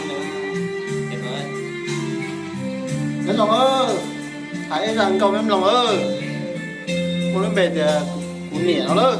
8 nữa. Đẹp rồi. Em lòng ơi, thấy rằng cầu em lòng ơi, muốn em về thì cũng nhẹ nó đó.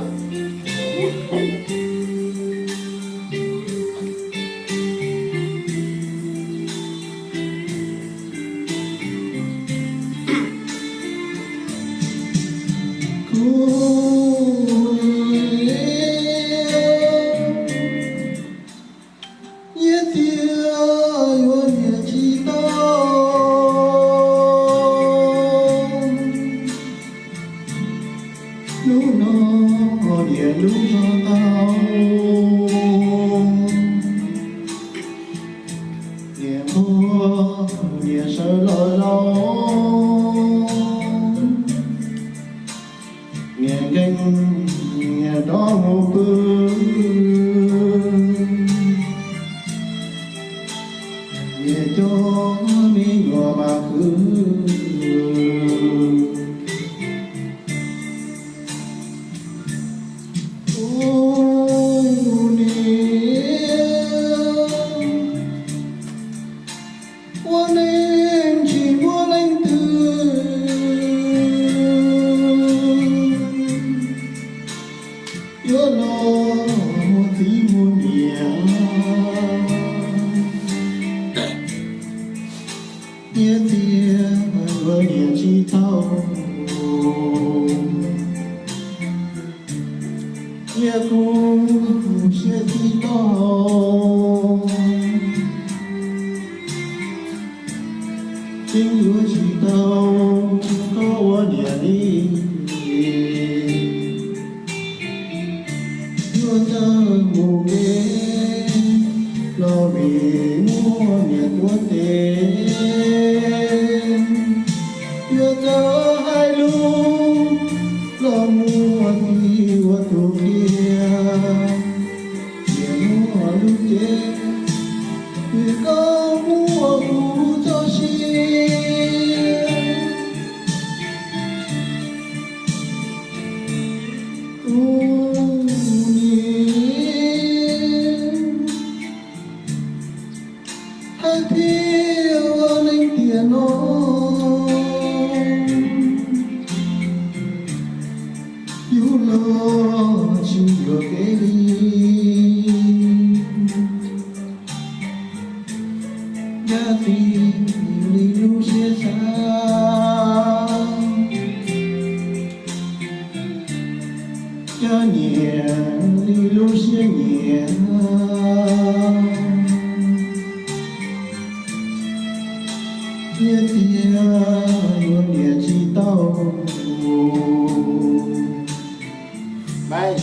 Đây.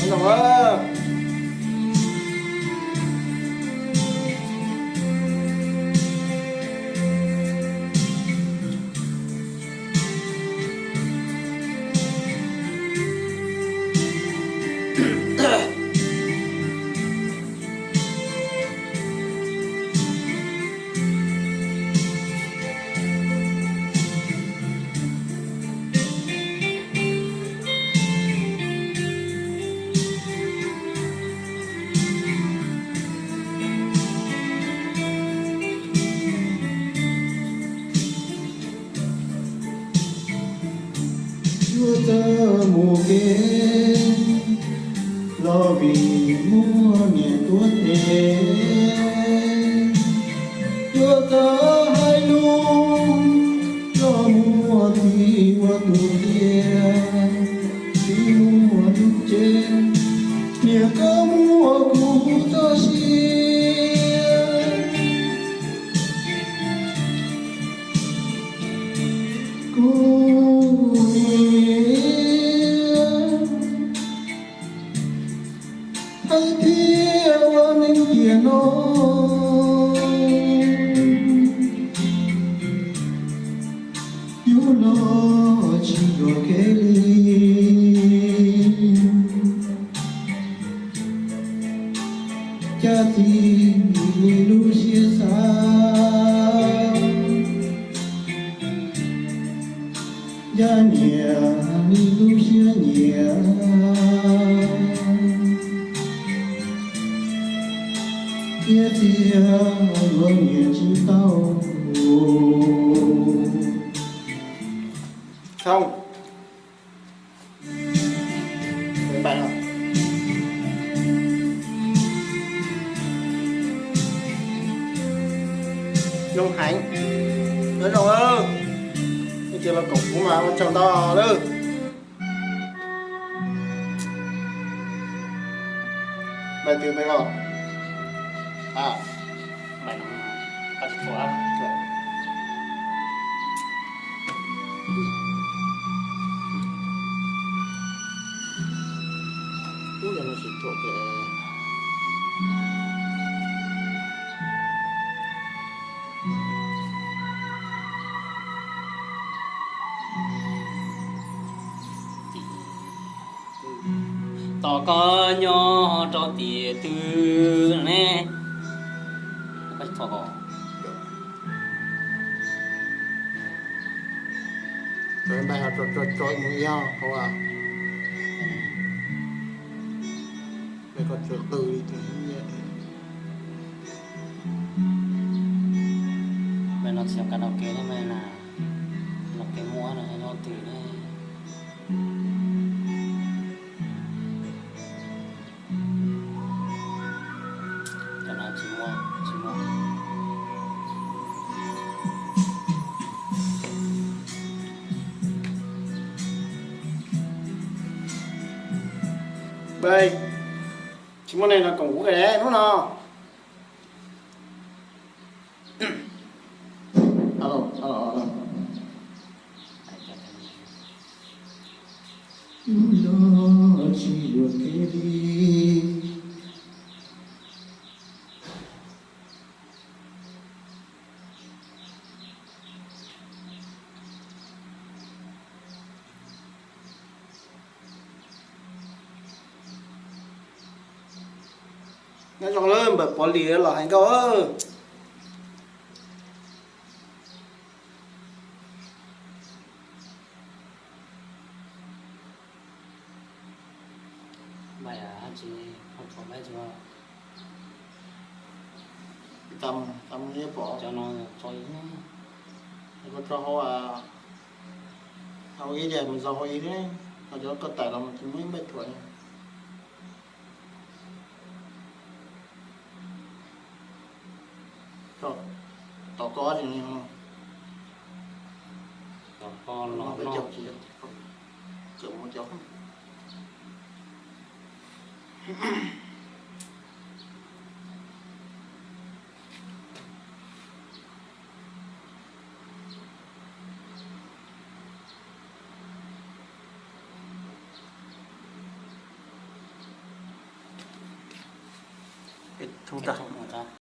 Em lòng ơi. mùa kế lo vì mua nhẹ tuốt thế đưa ta hai luôn lo mua thì qua tu kia thì mua tu trên nhẹ có mua cụ cho xin kia tia luôn nhẹ chỉ tao Xong. Đến bài nào? Nông Hạnh. Đến rồi ơ. Cái kia là cổng của mà chồng tao đó. Bài từ bài nào? À. Bài nó có chút phổ áp. Ui, nó chỉ thuộc cái Tỏ có nhỏ cho tìa tư nè. Có chút phổ có. rồi bài học trôi mũi nhau không à? Bài còn trôi từ đi thì như vậy. Bài nó xem cả đầu kế đấy mày là nó cái múa này nó từ đây. Cho nó chỉ mua. Đây. Chỉ món này là cổng của cái đấy đúng không? Alo. lo chỉ được cái đi Nó chọn lên bởi bỏ lìa là hành câu ơ. Bài à chị không phổ bài Tâm nghĩa bỏ cho nó cho ý nhé. có cho họ à họ ý để mình do họ ý đấy họ cho có tài lòng thì mới mấy tuổi cho tỏ có thì Tỏ con nó nó phải chồng chị chồng một cháu thu ta